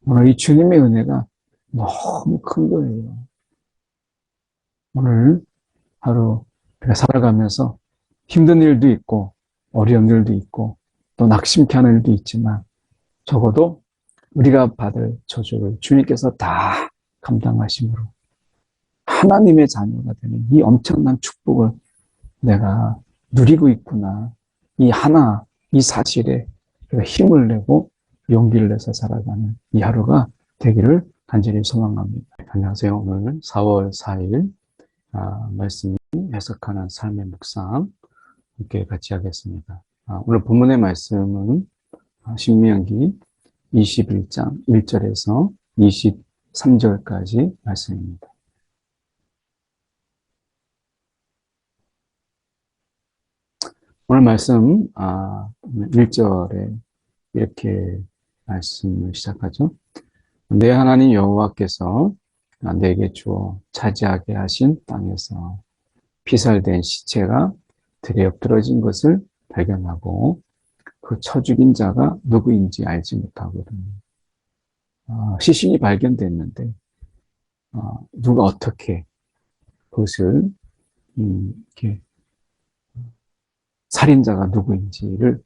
오늘 이 주님의 은혜가 너무 큰 거예요. 오늘 하루 우리가 살아가면서 힘든 일도 있고 어려운 일도 있고 또 낙심케 하는 일도 있지만 적어도 우리가 받을 저주를 주님께서 다 감당하심으로 하나님의 자녀가 되는 이 엄청난 축복을 내가 누리고 있구나. 이 사실에 힘을 내고 용기를 내서 살아가는 이 하루가 되기를 간절히 소망합니다. 안녕하세요. 오늘 4월 4일 말씀 해석하는 삶의 묵상 함께 같이 하겠습니다. 오늘 본문의 말씀은 신명기 21장 1절에서 23절까지 말씀입니다. 오늘 말씀 1절에 이렇게 말씀을 시작하죠. 내 하나님 여호와께서 내게 주어 차지하게 하신 땅에서 피살된 시체가 들에 엎드러진 것을 발견하고 그 쳐 죽인 자가 누구인지 알지 못하거든요. 시신이 발견됐는데 누가 어떻게 그것을 이렇게 살인자가 누구인지를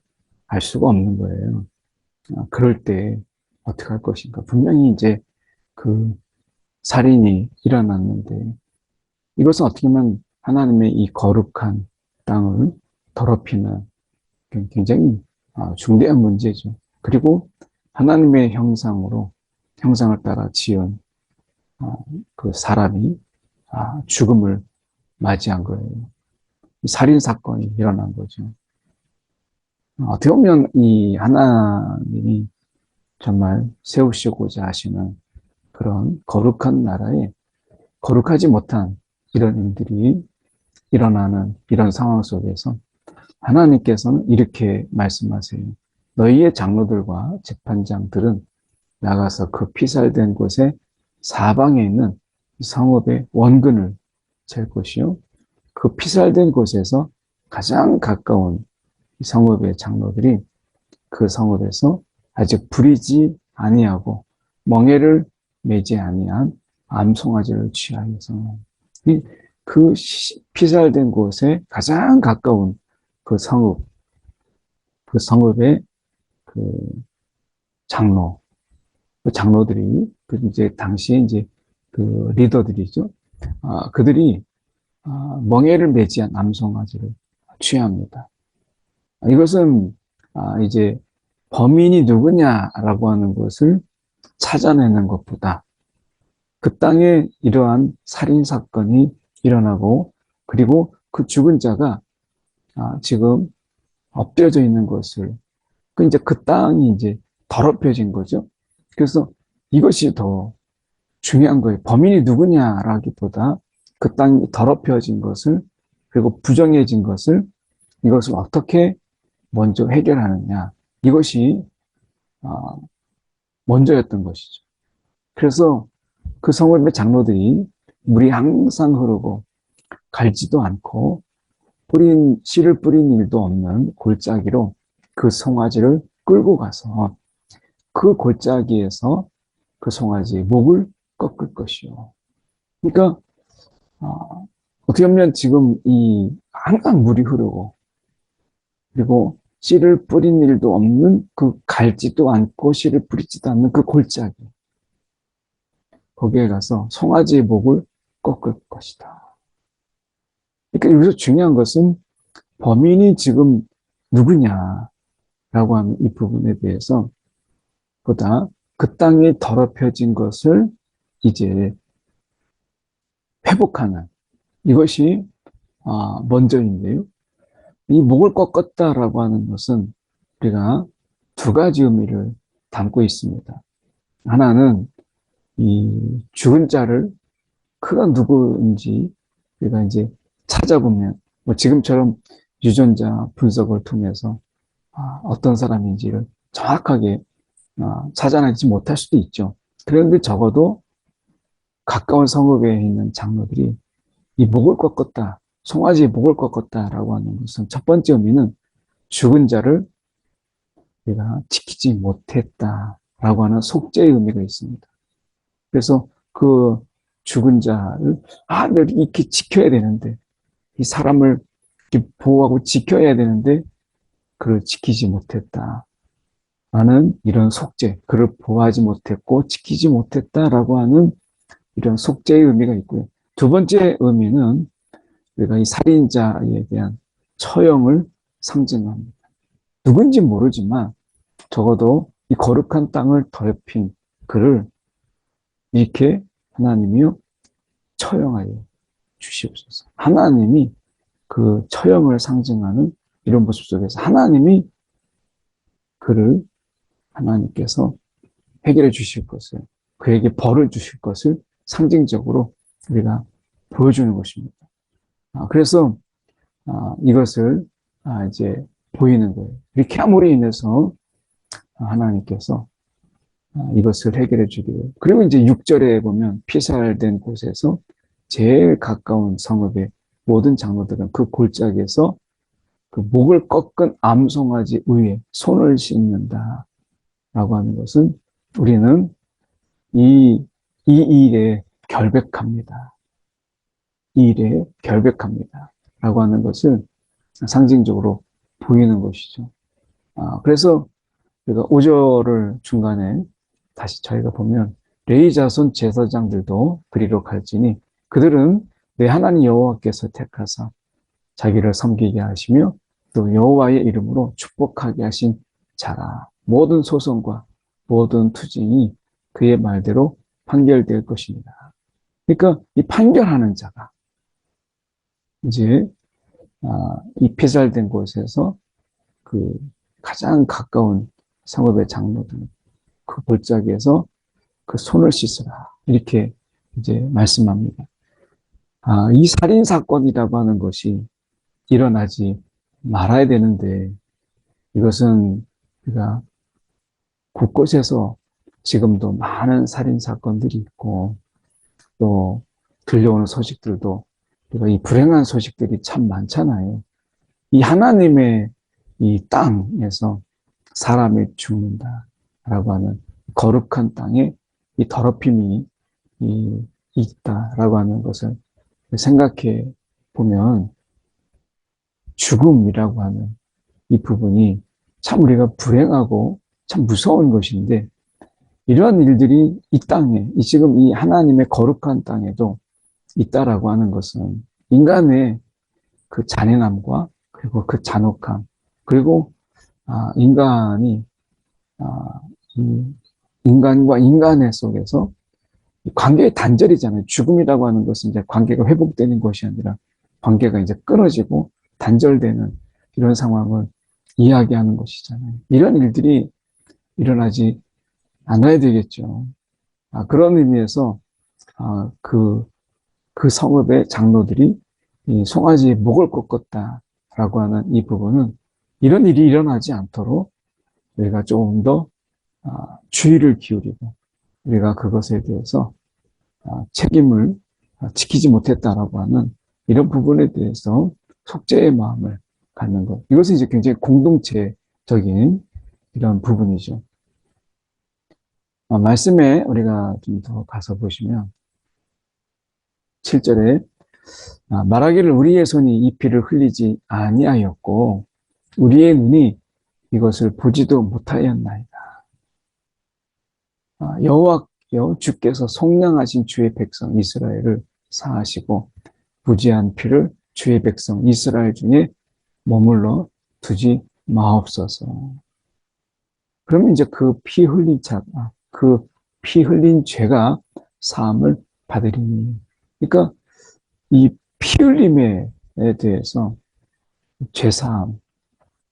알 수가 없는 거예요. 그럴 때 어떻게 할 것인가? 분명히 이제 그 살인이 일어났는데 이것은 어떻게 보면 하나님의 이 거룩한 땅을 더럽히는 굉장히 중대한 문제죠. 그리고 하나님의 형상을 따라 지은 그 사람이 죽음을 맞이한 거예요. 살인 사건이 일어난 거죠. 어떻게 보면 이 하나님이 정말 세우시고자 하시는 그런 거룩한 나라에 거룩하지 못한 이런 일들이 일어나는 이런 상황 속에서 하나님께서는 이렇게 말씀하세요. 너희의 장로들과 재판장들은 나가서 그 피살된 곳에 사방에 있는 성읍의 원근을 잴 것이요. 그 피살된 곳에서 가장 가까운 성읍의 장로들이 그 성읍에서 아직 부리지 아니하고 멍에를 매지 아니한 암송아지를 취하여서 그 피살된 곳에 가장 가까운 그 성읍의 그 장로들이 이제 당시에 이제 그 리더들이죠. 그들이 멍에를 매지한 암송아지를 취합니다. 이것은 이제 범인이 누구냐라고 하는 것을 찾아내는 것보다 그 땅에 이러한 살인 사건이 일어나고 그리고 그 죽은 자가 지금 엎드려져 있는 것을 이제 그 땅이 이제 더럽혀진 거죠. 그래서 이것이 더 중요한 거예요. 범인이 누구냐라기보다 그 땅이 더럽혀진 것을 그리고 부정해진 것을 이것을 어떻게 먼저 해결하느냐 이것이 먼저였던 것이죠. 그래서 그 성읍의 장로들이 물이 항상 흐르고 갈지도 않고 씨를 뿌린 일도 없는 골짜기로 그 송아지를 끌고 가서 그 골짜기에서 그 송아지의 목을 꺾을 것이요. 그러니까 어떻게 보면 지금 항상 물이 흐르고 그리고 씨를 뿌린 일도 없는 그 갈지도 않고 씨를 뿌리지도 않는 그 골짜기 거기에 가서 송아지의 목을 꺾을 것이다. 그러니까 여기서 중요한 것은 범인이 지금 누구냐라고 하는 이 부분에 대해서 보다 그 땅이 더럽혀진 것을 이제 회복하는 이것이 먼저인데요. 이 목을 꺾었다라고 하는 것은 우리가 두 가지 의미를 담고 있습니다. 하나는 이 죽은 자를 그가 누구인지 우리가 이제 찾아보면 뭐 지금처럼 유전자 분석을 통해서 어떤 사람인지를 정확하게 찾아내지 못할 수도 있죠. 그런데 적어도 가까운 성읍에 있는 장로들이 이 목을 꺾었다, 송아지의 목을 꺾었다라고 하는 것은 첫 번째 의미는 죽은 자를 우리가 지키지 못했다라고 하는 속죄의 의미가 있습니다. 그래서 그 죽은 자를, 늘 이렇게 지켜야 되는데, 이 사람을 이렇게 보호하고 지켜야 되는데, 그를 지키지 못했다. 라는 이런 속죄, 그를 보호하지 못했고, 지키지 못했다라고 하는 이런 속죄의 의미가 있고요. 두 번째 의미는 우리가 이 살인자에 대한 처형을 상징합니다. 누군지 모르지만 적어도 이 거룩한 땅을 더럽힌 그를 이렇게 하나님이요 처형하여 주시옵소서. 하나님이 그 처형을 상징하는 이런 모습 속에서 하나님이 그를 하나님께서 해결해 주실 것을, 그에게 벌을 주실 것을 상징적으로 우리가 보여주는 것입니다. 그래서 이것을 이제 보이는 거예요. 이렇게 함으로 인해서 하나님께서 이것을 해결해 주기를. 그리고 이제 6절에 보면 피살된 곳에서 제일 가까운 성읍의 모든 장로들은 그 골짜기에서 그 목을 꺾은 암송아지 위에 손을 씻는다 라고 하는 것은 우리는 이 일에 결백합니다. 이 일에 결백합니다 라고 하는 것을 상징적으로 보이는 것이죠. 그래서 우리가 5절을 중간에 다시 저희가 보면 레위 자손 제사장들도 그리로 갈지니 그들은 내 하나님 여호와께서 택하사 자기를 섬기게 하시며 또 여호와의 이름으로 축복하게 하신 자라. 모든 소송과 모든 투쟁이 그의 말대로 판결될 것입니다. 그러니까 이 판결하는 자가 이제 이 피살된 곳에서 그 가장 가까운 성읍의 장로들 그 골짜기에서 그 손을 씻으라 이렇게 이제 말씀합니다. 이 살인 사건이라고 하는 것이 일어나지 말아야 되는데 이것은 우리가 곳곳에서 지금도 많은 살인 사건들이 있고 또 들려오는 소식들도 우리가 이 불행한 소식들이 참 많잖아요. 이 하나님의 이 땅에서 사람이 죽는다라고 하는 거룩한 땅에 이 더럽힘이 있다라고 하는 것을 생각해 보면 죽음이라고 하는 이 부분이 참 우리가 불행하고 참 무서운 것인데 이러한 일들이 이 땅에 지금 이 하나님의 거룩한 땅에도 있다라고 하는 것은 인간의 그 잔인함과 그리고 그 잔혹함 그리고 인간이 인간과 인간의 속에서 관계의 단절이잖아요. 죽음이라고 하는 것은 이제 관계가 회복되는 것이 아니라 관계가 이제 끊어지고 단절되는 이런 상황을 이야기하는 것이잖아요. 이런 일들이 일어나지 않아야 되겠죠. 그런 의미에서 그 성읍의 장로들이 이 송아지의 목을 꺾었다라고 하는 이 부분은 이런 일이 일어나지 않도록 우리가 조금 더 주의를 기울이고 우리가 그것에 대해서 책임을 지키지 못했다라고 하는 이런 부분에 대해서 속죄의 마음을 갖는 것. 이것은 이제 굉장히 공동체적인 이런 부분이죠. 말씀에 우리가 좀 더 가서 보시면 7절에 말하기를 우리의 손이 이 피를 흘리지 아니하였고 우리의 눈이 이것을 보지도 못하였나이다. 여호와여 주께서 속량하신 주의 백성 이스라엘을 사하시고 부지한 피를 주의 백성 이스라엘 중에 머물러 두지 마옵소서. 그러면 이제 그 피 흘린 그 피 흘린 죄가 사함을 받으리니. 그러니까 이 피 흘림에 대해서 죄사함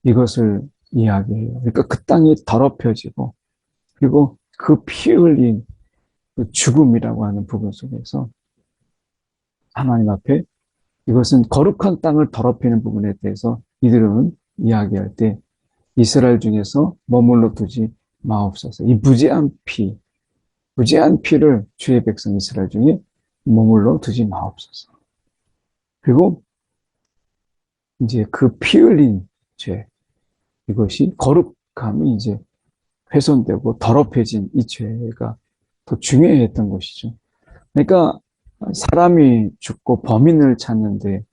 이것을 이야기해요. 그러니까 그 땅이 더럽혀지고 그리고 그 피 흘린 그 죽음이라고 하는 부분 속에서 하나님 앞에 이것은 거룩한 땅을 더럽히는 부분에 대해서 이들은 이야기할 때 이스라엘 중에서 머물러 두지 마옵소서. 이 무지한 피를 주의 백성 이스라엘 중에 머물러 두지 마옵소서. 그리고 이제 그 피 흘린 죄, 이것이 거룩함이 이제 훼손되고 더럽혀진 이 죄가 더 중요했던 것이죠. 그러니까 사람이 죽고 범인을 찾는데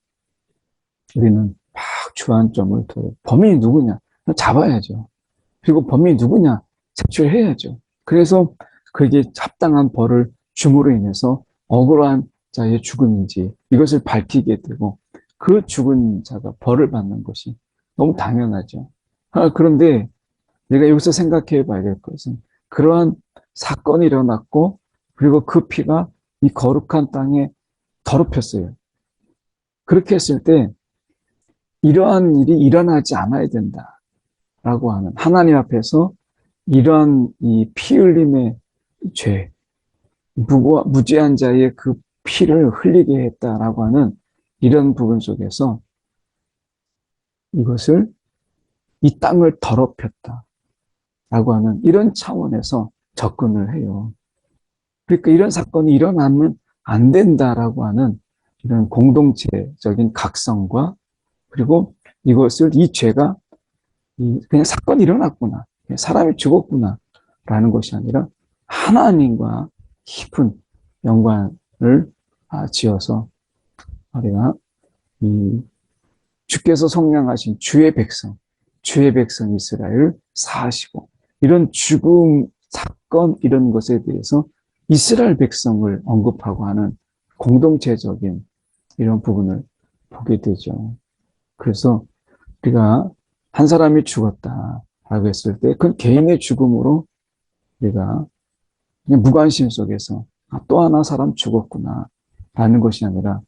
우리는 막 주안점을 둬요. 범인이 누구냐? 잡아야죠. 그리고 범인이 누구냐? 색출해야죠. 그래서 그게 합당한 벌을 줌으로 인해서 억울한 자의 죽음인지 이것을 밝히게 되고 그 죽은 자가 벌을 받는 것이 너무 당연하죠. 그런데 내가 여기서 생각해 봐야 될 것은 그러한 사건이 일어났고 그리고 그 피가 이 거룩한 땅에 더럽혔어요. 그렇게 했을 때 이러한 일이 일어나지 않아야 된다라고 하는 하나님 앞에서 이러한 이 피 흘림의 죄, 무죄한 자의 그 피를 흘리게 했다라고 하는 이런 부분 속에서 이것을 이 땅을 더럽혔다라고 하는 이런 차원에서 접근을 해요. 그러니까 이런 사건이 일어나면 안 된다라고 하는 이런 공동체적인 각성과 그리고 이것을 이 죄가 그냥 사건이 일어났구나, 사람이 죽었구나 라는 것이 아니라 하나님과 깊은 연관을 지어서 우리가 이 주께서 성량하신 주의 백성 이스라엘을 사하시고 이런 죽음 사건 이런 것에 대해서 이스라엘 백성을 언급하고 하는 공동체적인 이런 부분을 보게 되죠. 그래서 우리가 한 사람이 죽었다라고 했을 때 그 개인의 죽음으로 우리가 그냥 무관심 속에서 또 하나 사람 죽었구나 라는 것이 아니라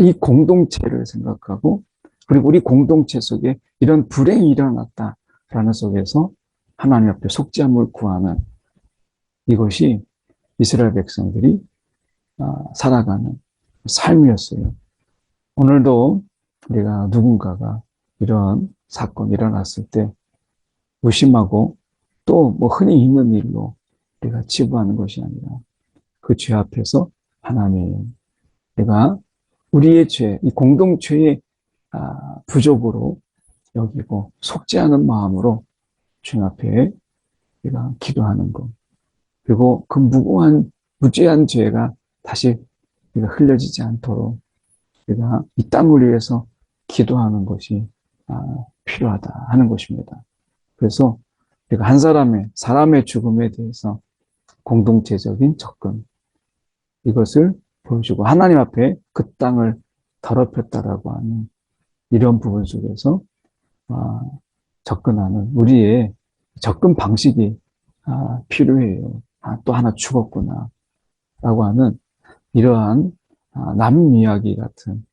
이 공동체를 생각하고 그리고 우리 공동체 속에 이런 불행이 일어났다라는 속에서 하나님 앞에 속죄함을 구하는 이것이 이스라엘 백성들이 살아가는 삶이었어요. 오늘도 우리가 누군가가 이런 사건이 일어났을 때 무심하고 또 뭐 흔히 있는 일로 우리가 치부하는 것이 아니라 그 죄 앞에서 하나님, 내가 우리의 죄, 이 공동체의 부족으로 여기고 속죄하는 마음으로 주님 앞에 우리가 기도하는 것. 그리고 그 무고한 무죄한 죄가 다시 우리가 흘려지지 않도록 우리가 이 땅을 위해서 기도하는 것이 필요하다 하는 것입니다. 그래서 우리가 한 사람의 죽음에 대해서 공동체적인 접근, 이것을 보여주고 하나님 앞에 그 땅을 더럽혔다라고 하는 이런 부분 속에서 접근하는 우리의 접근 방식이 필요해요. 또 하나 죽었구나 라고 하는 이러한 남 이야기 같은,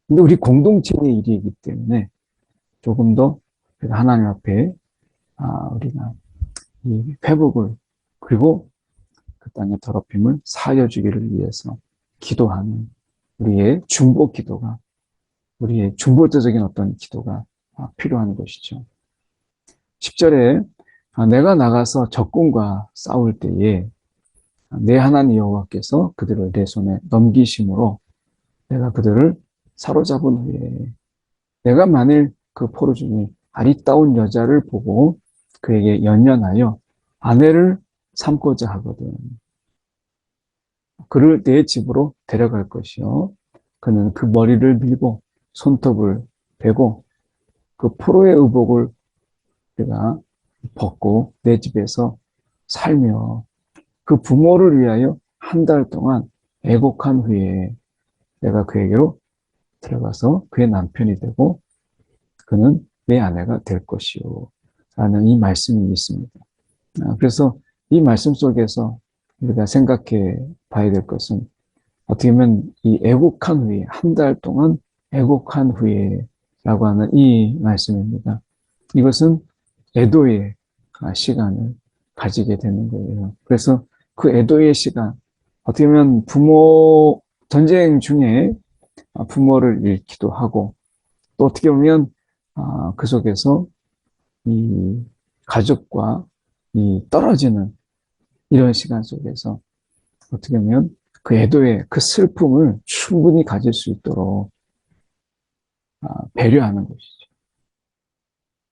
근데 우리 공동체의 일이기 때문에 조금 더 하나님 앞에 우리가 이 회복을 그리고 그 땅의 더럽힘을 사하여 주기를 위해서 기도하는 우리의 중보 기도가, 우리의 중보자적인 어떤 기도가 필요한 것이죠. 10절에 내가 나가서 적군과 싸울 때에 내 하나님 여호와께서 그들을 내 손에 넘기심으로 내가 그들을 사로잡은 후에 내가 만일 그 포로 중에 아리따운 여자를 보고 그에게 연연하여 아내를 삼고자 하거든 그를 내 집으로 데려갈 것이요 그는 그 머리를 밀고 손톱을 베고 그 포로의 의복을 내가 벗고 내 집에서 살며 그 부모를 위하여 한 달 동안 애곡한 후에 내가 그에게로 들어가서 그의 남편이 되고 그는 내 아내가 될 것이요 라는 이 말씀이 있습니다. 그래서 이 말씀 속에서 우리가 생각해 봐야 될 것은 어떻게 보면 이 애곡한 후에 한 달 동안 애곡한 후에 라고 하는 이 말씀입니다. 이것은 애도의 시간을 가지게 되는 거예요. 그래서 그 애도의 시간, 어떻게 보면 전쟁 중에 부모를 잃기도 하고 또 어떻게 보면 그 속에서 이 가족과 이 떨어지는 이런 시간 속에서 어떻게 보면 그 애도의 그 슬픔을 충분히 가질 수 있도록 배려하는 것이죠.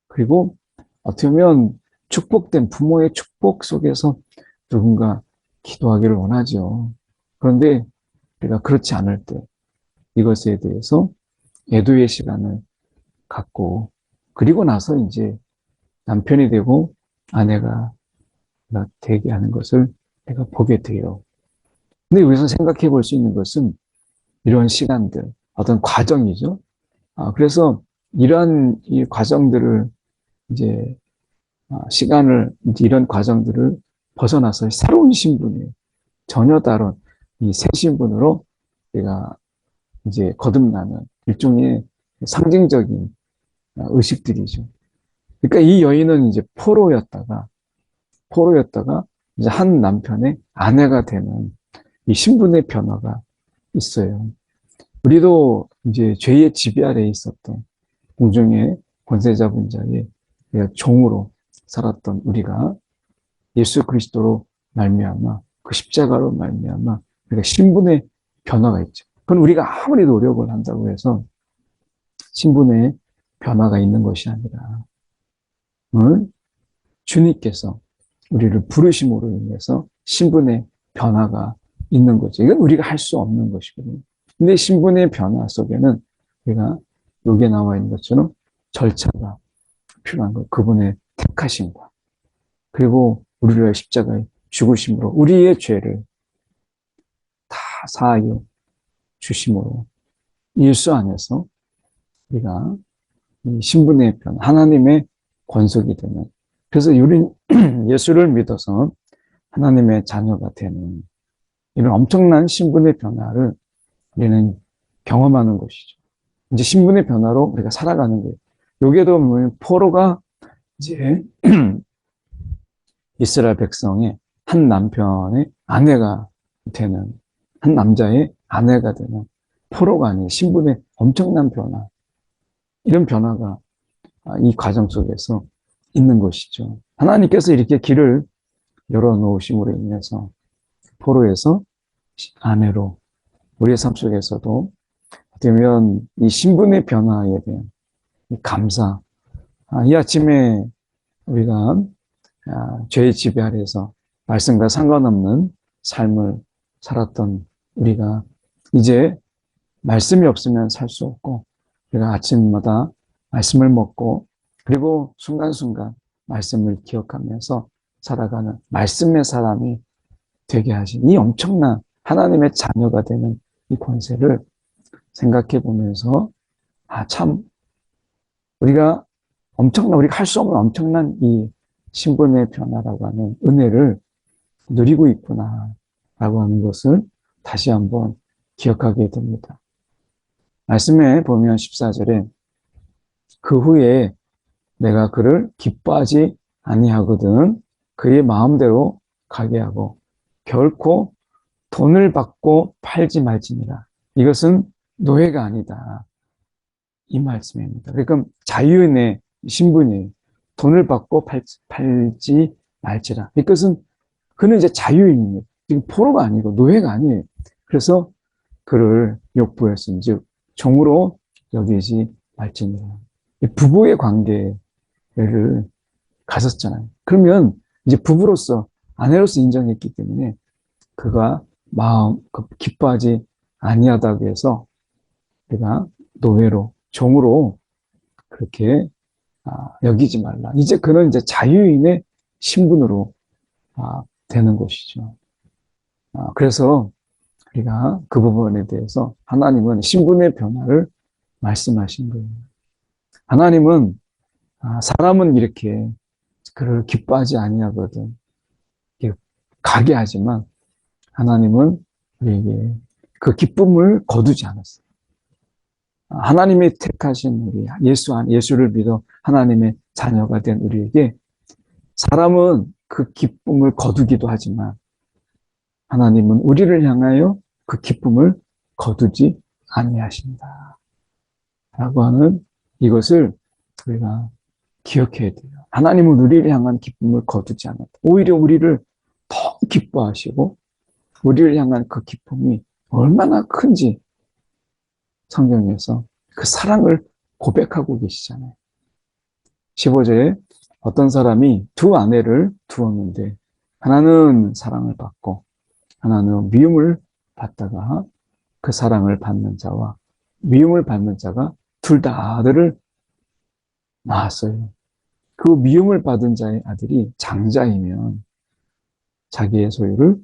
그리고 어떻게 보면 축복된 부모의 축복 속에서 누군가 기도하기를 원하죠. 그런데 우리가 그렇지 않을 때 이것에 대해서 애도의 시간을 갖고 그리고 나서 이제 남편이 되고 아내가 되게 하는 것을 내가 보게 돼요. 근데 여기서 생각해 볼 수 있는 것은 이런 시간들, 어떤 과정이죠. 그래서 이러한 이 과정들을 이제 시간을 이제 이런 과정들을 벗어나서 새로운 신분이 전혀 다른 이 새 신분으로 내가 이제 거듭나는 일종의 상징적인 의식들이죠. 그러니까 이 여인은 이제 포로였다가 이제 한 남편의 아내가 되는 이 신분의 변화가 있어요. 우리도 이제 죄의 지배 아래에 있었던 공중의 권세 잡은 자의 종으로 살았던 우리가 예수 그리스도로 말미암아 그 십자가로 말미암아 우리가 신분의 변화가 있죠. 그건 우리가 아무리 노력을 한다고 해서 신분의 변화가 있는 것이 아니라 주님께서 우리를 부르심으로 인해서 신분의 변화가 있는 거죠. 이건 우리가 할 수 없는 것이거든요. 근데 신분의 변화 속에는 우리가 여기에 나와 있는 것처럼 절차가 필요한 것, 그분의 택하심과 그리고 우리를 위해 십자가에 죽으심으로 우리의 죄를 다 사하여 주심으로 예수 안에서 우리가 이 신분의 변화, 하나님의 권속이 되는, 그래서 우리 예수를 믿어서 하나님의 자녀가 되는 이런 엄청난 신분의 변화를 우리는 경험하는 것이죠. 이제 신분의 변화로 우리가 살아가는 거예요. 여기에도 포로가 이제 이스라엘 백성의 한 남편의 아내가 되는, 한 남자의 아내가 되는 포로가 아닌 신분의 엄청난 변화, 이런 변화가 이 과정 속에서 있는 것이죠. 하나님께서 이렇게 길을 열어놓으심으로 인해서 포로에서 아내로 우리의 삶 속에서도 되면 이 신분의 변화에 대한 감사, 이 아침에 우리가 죄의 지배 아래에서 말씀과 상관없는 삶을 살았던 우리가 이제 말씀이 없으면 살 수 없고 우리가 아침마다 말씀을 먹고 그리고 순간순간 말씀을 기억하면서 살아가는 말씀의 사람이 되게 하신 이 엄청난 하나님의 자녀가 되는 이 권세를 생각해 보면서 참 우리가 할 수 없는 엄청난 이 신분의 변화라고 하는 은혜를 누리고 있구나라고 하는 것을 다시 한번 기억하게 됩니다. 말씀에 보면 14절에 그 후에 내가 그를 기뻐하지 아니하거든 그의 마음대로 가게 하고 결코 돈을 받고 팔지 말지니라. 이것은 노예가 아니다. 이 말씀입니다. 그러니까 자유인의 신분이 돈을 받고 팔지 말지라. 이것은 그는 이제 자유인입니다. 지금 포로가 아니고 노예가 아니에요. 그래서 그를 욕부였은즉 종으로 여기지 말지니라. 부부의 관계를 가졌잖아요. 그러면 이제 부부로서 아내로서 인정했기 때문에 그가 기뻐하지 아니하다고 해서 그가 노예로 종으로 그렇게 여기지 말라. 이제 그는 이제 자유인의 신분으로 되는 것이죠. 그래서 우리가 그 부분에 대해서 하나님은 신분의 변화를 말씀하신 거예요. 하나님은 사람은 이렇게 그를 기뻐하지 아니하거든 가게 하지만 하나님은 우리에게 그 기쁨을 거두지 않았어요. 하나님이 택하신 우리 예수를 믿어 하나님의 자녀가 된 우리에게 사람은 그 기쁨을 거두기도 하지만 하나님은 우리를 향하여 그 기쁨을 거두지 아니하신다. 라고 하는 이것을 우리가 기억해야 돼요. 하나님은 우리를 향한 기쁨을 거두지 않았다. 오히려 우리를 더 기뻐하시고 우리를 향한 그 기쁨이 얼마나 큰지 성경에서 그 사랑을 고백하고 계시잖아요. 15절에 어떤 사람이 두 아내를 두었는데 하나는 사랑을 받고 하나는 미움을 받다가 그 사랑을 받는 자와 미움을 받는 자가 둘 다 아들을 낳았어요. 그 미움을 받은 자의 아들이 장자이면 자기의 소유를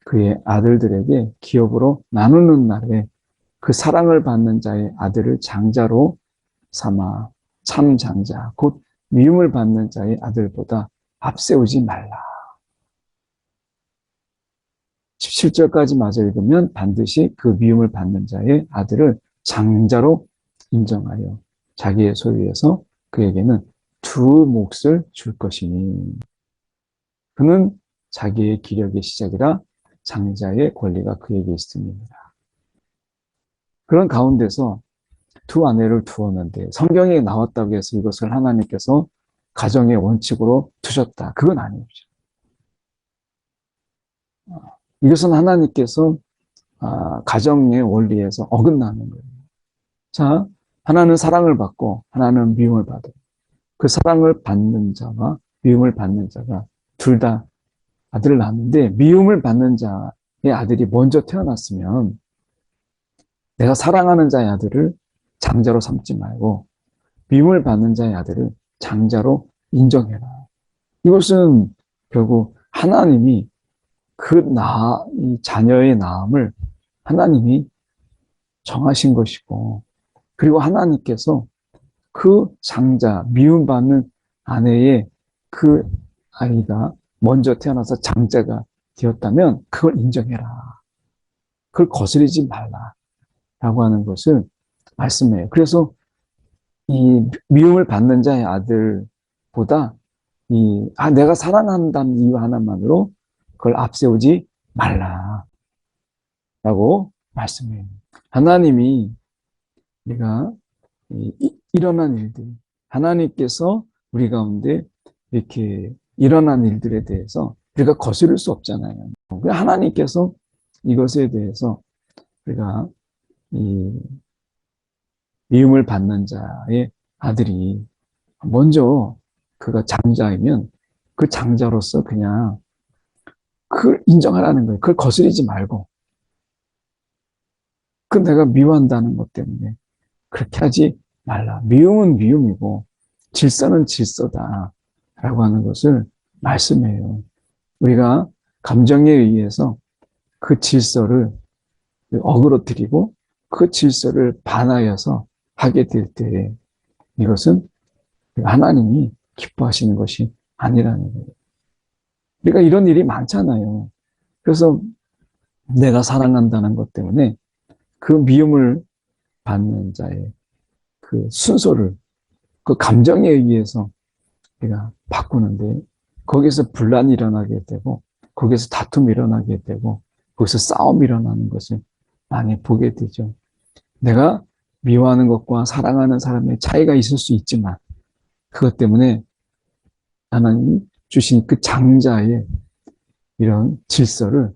그의 아들들에게 기업으로 나누는 날에 그 사랑을 받는 자의 아들을 장자로 삼아 참 장자, 곧 미움을 받는 자의 아들보다 앞세우지 말라. 17절까지 마저 읽으면 반드시 그 미움을 받는 자의 아들을 장자로 인정하여 자기의 소유에서 그에게는 두 몫을 줄 것이니 그는 자기의 기력의 시작이라 장자의 권리가 그에게 있습니다. 그런 가운데서 두 아내를 두었는데 성경에 나왔다고 해서 이것을 하나님께서 가정의 원칙으로 두셨다. 그건 아니죠. 이것은 하나님께서 가정의 원리에서 어긋나는 거예요. 자, 하나는 사랑을 받고 하나는 미움을 받아요. 그 사랑을 받는 자와 미움을 받는 자가 둘 다 아들을 낳았는데 미움을 받는 자의 아들이 먼저 태어났으면 내가 사랑하는 자의 아들을 장자로 삼지 말고 미움을 받는 자의 아들을 장자로 인정해라. 이것은 결국 하나님이 이 자녀의 낳음을 하나님이 정하신 것이고, 그리고 하나님께서 그 장자, 미움받는 아내의 그 아이가 먼저 태어나서 장자가 되었다면 그걸 인정해라. 그걸 거스르지 말라. 라고 하는 것을 말씀해요. 그래서 이 미움을 받는 자의 아들보다 내가 사랑한다는 이유 하나만으로 그걸 앞세우지 말라. 라고 말씀해요. 하나님이 우리가 일어난 일들, 하나님께서 우리 가운데 이렇게 일어난 일들에 대해서 우리가 거스를 수 없잖아요. 하나님께서 이것에 대해서 우리가 이 미움을 받는 자의 아들이 먼저 그가 장자이면 그 장자로서 그냥 그걸 인정하라는 거예요. 그걸 거스르지 말고. 그 내가 미워한다는 것 때문에 그렇게 하지 말라. 미움은 미움이고 질서는 질서다. 라고 하는 것을 말씀해요. 우리가 감정에 의해서 그 질서를 어그러뜨리고 그 질서를 반하여서 하게 될 때 이것은 하나님이 기뻐하시는 것이 아니라는 거예요. 우리가 이런 일이 많잖아요. 그래서 내가 사랑한다는 것 때문에 그 미움을 받는 자의 그 순서를 그 감정에 의해서 우리가 바꾸는데 거기서 분란이 일어나게 되고 거기서 다툼이 일어나게 되고 거기서 싸움이 일어나는 것을 많이 보게 되죠. 내가 미워하는 것과 사랑하는 사람의 차이가 있을 수 있지만 그것 때문에 하나님이 주신 그 장자의 이런 질서를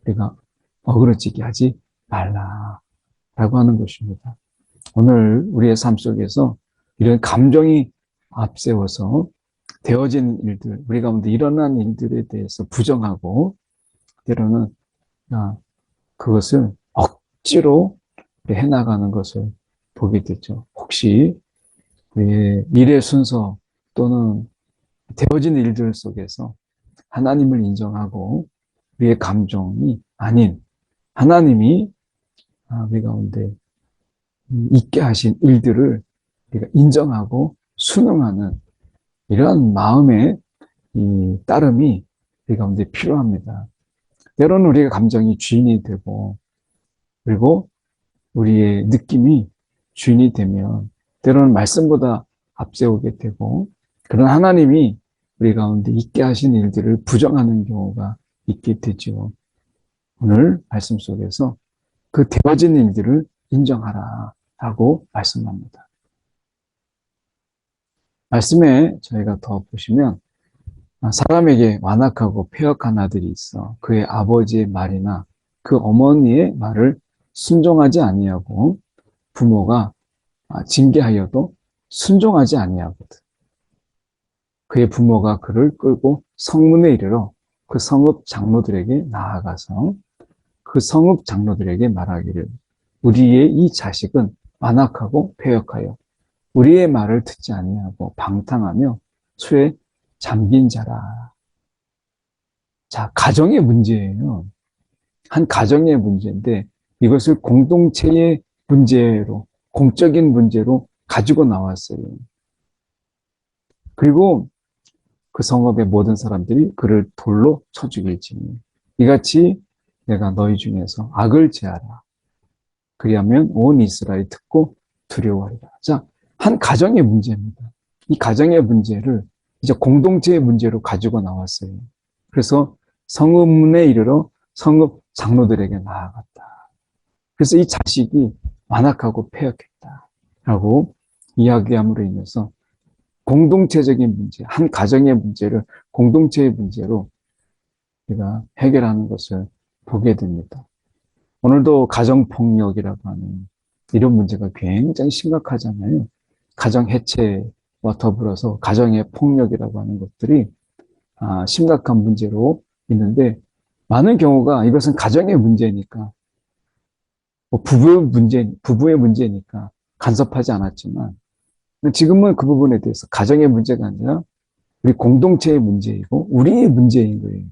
우리가 어그러지게 하지 말라라고 하는 것입니다. 오늘 우리의 삶 속에서 이런 감정이 앞세워서 되어진 일들, 우리 가운데 일어난 일들에 대해서 부정하고 때로는 그것을 억지로 해나가는 것을 보게 되죠. 혹시 우리의 일의 순서 또는 되어진 일들 속에서 하나님을 인정하고 우리의 감정이 아닌 하나님이 우리 가운데 있게 하신 일들을 우리가 인정하고 순응하는 이러한 마음의 이 따름이 우리 가운데 필요합니다. 때로는 우리가 감정이 주인이 되고 그리고 우리의 느낌이 주인이 되면 때로는 말씀보다 앞세우게 되고 그런 하나님이 우리 가운데 있게 하신 일들을 부정하는 경우가 있게 되죠. 오늘 말씀 속에서 그 되어진 일들을 인정하라 하고 말씀합니다. 말씀에 저희가 더 보시면 사람에게 완악하고 패역한 아들이 있어 그의 아버지의 말이나 그 어머니의 말을 순종하지 아니하고 부모가 징계하여도 순종하지 아니하거든. 그의 부모가 그를 끌고 성문에 이르러 그 성읍 장로들에게 나아가서 그 성읍 장로들에게 말하기를 우리의 이 자식은 완악하고 패역하여 우리의 말을 듣지 아니하고 방탕하며 술에 잠긴 자라. 자, 가정의 문제예요. 한 가정의 문제인데 이것을 공동체의 문제로, 공적인 문제로 가지고 나왔어요. 그리고 그 성읍의 모든 사람들이 그를 돌로 쳐 죽일지니 이같이 내가 너희 중에서 악을 제하라. 그리하면 온 이스라엘이 듣고 두려워하리라. 자, 한 가정의 문제입니다. 이 가정의 문제를 이제 공동체의 문제로 가지고 나왔어요. 그래서 성읍문에 이르러 성읍 장로들에게 나아갔다. 그래서 이 자식이 완악하고 패역했다라고 이야기함으로 인해서 공동체적인 문제, 한 가정의 문제를 공동체의 문제로 우리가 해결하는 것을 보게 됩니다. 오늘도 가정폭력이라고 하는 이런 문제가 굉장히 심각하잖아요. 가정 해체와 더불어서 가정의 폭력이라고 하는 것들이 심각한 문제로 있는데 많은 경우가 이것은 가정의 문제니까 부부의 문제니까 간섭하지 않았지만 지금은 그 부분에 대해서 가정의 문제가 아니라 우리 공동체의 문제이고 우리의 문제인 거예요.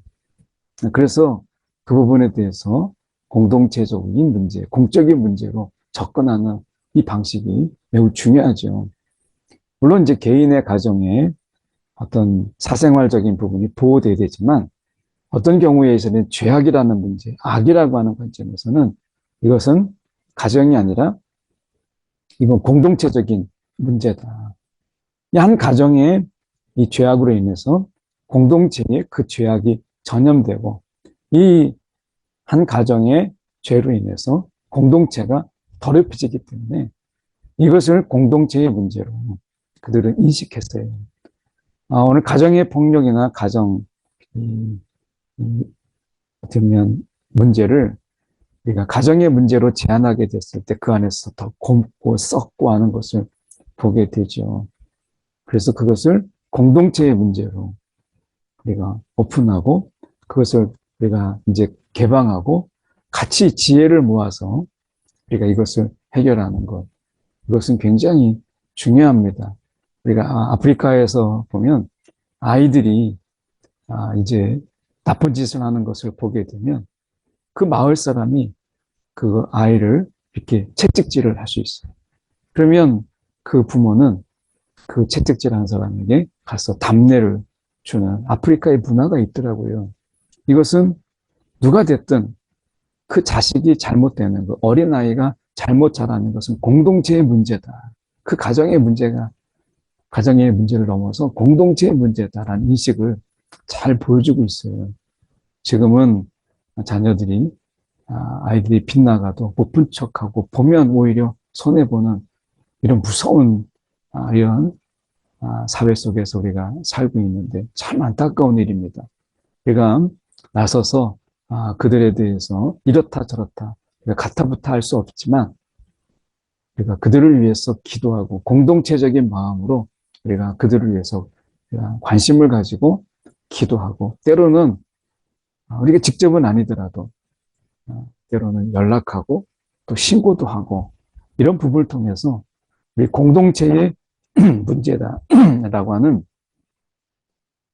그래서 그 부분에 대해서 공동체적인 문제, 공적인 문제로 접근하는 이 방식이 매우 중요하죠. 물론 이제 개인의 가정에 어떤 사생활적인 부분이 보호되어야 되지만 어떤 경우에서는 죄악이라는 문제, 악이라고 하는 관점에서는 이것은 가정이 아니라 이건 공동체적인 문제다. 한 가정의 이 죄악으로 인해서 공동체에 그 죄악이 전염되고 이 한 가정의 죄로 인해서 공동체가 더럽혀지기 때문에 이것을 공동체의 문제로 그들은 인식했어요. 오늘 가정의 폭력이나 가정 어떻게 보면 문제를 우리가 가정의 문제로 제안하게 됐을 때 그 안에서 더 곰고 썩고 하는 것을 보게 되죠. 그래서 그것을 공동체의 문제로 우리가 오픈하고 그것을 우리가 이제 개방하고 같이 지혜를 모아서 우리가 이것을 해결하는 것. 이것은 굉장히 중요합니다. 우리가 아프리카에서 보면 아이들이 이제 나쁜 짓을 하는 것을 보게 되면 그 마을 사람이 그 아이를 이렇게 채찍질을 할 수 있어요. 그러면 그 부모는 그 채찍질하는 사람에게 가서 답례를 주는 아프리카의 문화가 있더라고요. 이것은 누가 됐든 그 자식이 잘못되는 것, 어린아이가 잘못 자라는 것은 공동체의 문제다. 그 가정의 문제를 넘어서 공동체의 문제다라는 인식을 잘 보여주고 있어요. 지금은 아이들이 빗나가도 못 본 척하고 보면 오히려 손해보는 이런 무서운 이런 사회 속에서 우리가 살고 있는데 참 안타까운 일입니다. 우리가 나서서 그들에 대해서 이렇다 저렇다 가타부타 할 수 없지만 우리가 그들을 위해서 기도하고 공동체적인 마음으로 우리가 그들을 위해서 관심을 가지고 기도하고 때로는 우리가 직접은 아니더라도 때로는 연락하고 또 신고도 하고 이런 부분을 통해서 우리 공동체의 문제다라고 하는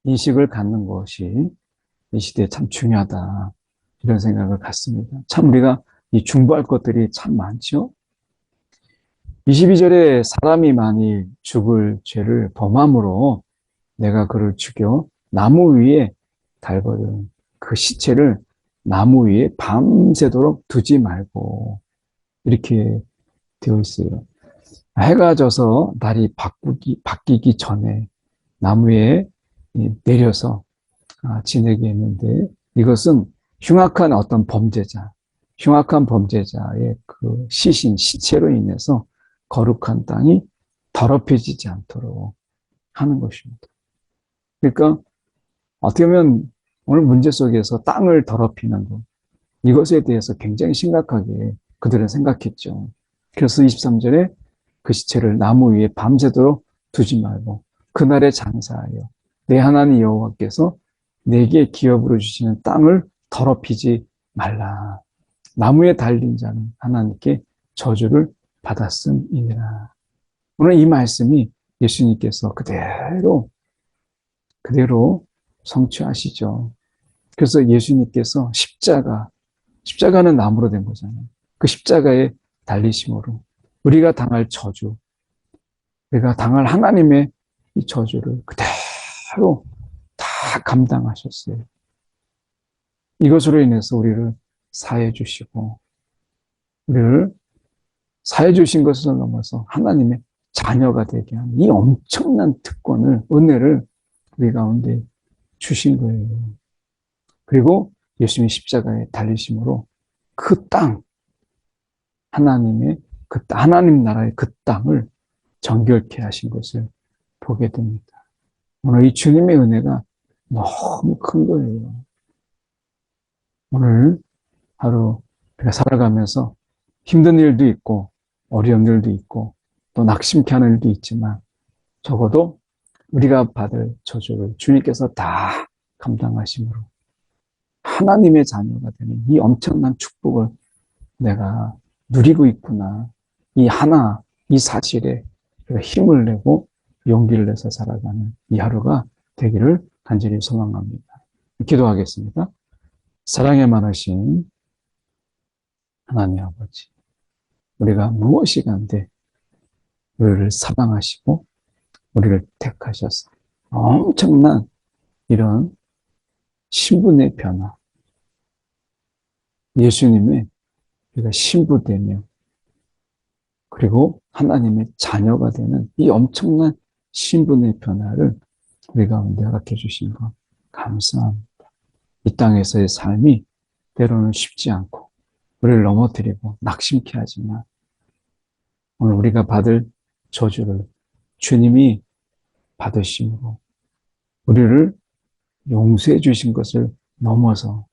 인식을 갖는 것이 이 시대에 참 중요하다 이런 생각을 갖습니다. 참 우리가 이 중보할 것들이 참 많죠. 22절에 사람이 만일 죽을 죄를 범함으로 내가 그를 죽여 나무 위에 달거든 그 시체를 나무 위에 밤새도록 두지 말고 이렇게 되어 있어요. 해가 져서 날이 바뀌기 전에 나무에 내려서 지내게 했는데 이것은 흉악한 어떤 흉악한 범죄자의 그 시체로 인해서 거룩한 땅이 더럽혀지지 않도록 하는 것입니다. 그러니까 어떻게 보면 오늘 문제 속에서 땅을 더럽히는 것, 이것에 대해서 굉장히 심각하게 그들은 생각했죠. 그래서 23절에 그 시체를 나무 위에 밤새도록 두지 말고 그날에 장사하여 내 하나님 여호와께서 내게 기업으로 주시는 땅을 더럽히지 말라. 나무에 달린 자는 하나님께 저주를 받았음이니라. 오늘 이 말씀이 예수님께서 그대로 성취하시죠. 그래서 예수님께서 십자가는 나무로 된 거잖아요. 그 십자가에 달리심으로 우리가 당할 저주, 우리가 당할 하나님의 이 저주를 그대로 다 감당하셨어요. 이것으로 인해서 우리를 사해 주시고, 우리를 사해 주신 것을 넘어서 하나님의 자녀가 되게 하는 이 엄청난 특권을, 은혜를 우리 가운데 주신 거예요. 그리고 예수님이 십자가에 달리심으로 그 땅, 하나님 나라의 그 땅을 정결케 하신 것을 보게 됩니다. 오늘 이 주님의 은혜가 너무 큰 거예요. 오늘 하루 우리가 살아가면서 힘든 일도 있고 어려운 일도 있고 또 낙심케 하는 일도 있지만 적어도 우리가 받을 저주를 주님께서 다 감당하심으로 하나님의 자녀가 되는 이 엄청난 축복을 내가 누리고 있구나. 이 사실에 힘을 내고 용기를 내서 살아가는 이 하루가 되기를 간절히 소망합니다. 기도하겠습니다. 사랑에 많으신 하나님 아버지, 우리가 무엇이 간데 우리를 사랑하시고 우리를 택하셔서 엄청난 이런 신분의 변화, 예수님의 우리가 신부되며 그리고 하나님의 자녀가 되는 이 엄청난 신분의 변화를 우리 가운데 허락해 주신 것 감사합니다. 이 땅에서의 삶이 때로는 쉽지 않고 우리를 넘어뜨리고 낙심케 하지만 오늘 우리가 받을 저주를 주님이 받으심으로 우리를 용서해 주신 것을 넘어서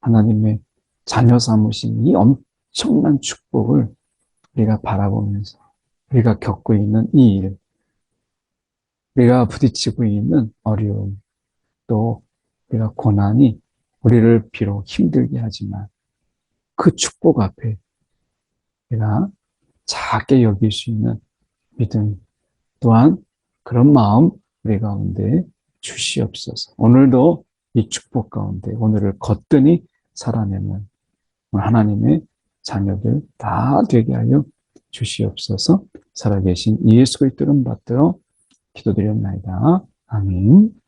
하나님의 자녀 삼으신 이 엄청난 축복을 우리가 바라보면서 우리가 겪고 있는 이 일, 우리가 부딪히고 있는 어려움, 또 우리가 고난이 우리를 비록 힘들게 하지만 그 축복 앞에 우리가 작게 여길 수 있는 믿음 또한 그런 마음 우리 가운데 주시옵소서. 오늘도 이 축복 가운데 오늘을 거뜬히 살아내는 하나님의 자녀들 다 되게 하여 주시옵소서. 살아계신 예수 그리스도를 받들어 기도드렸나이다. 아멘.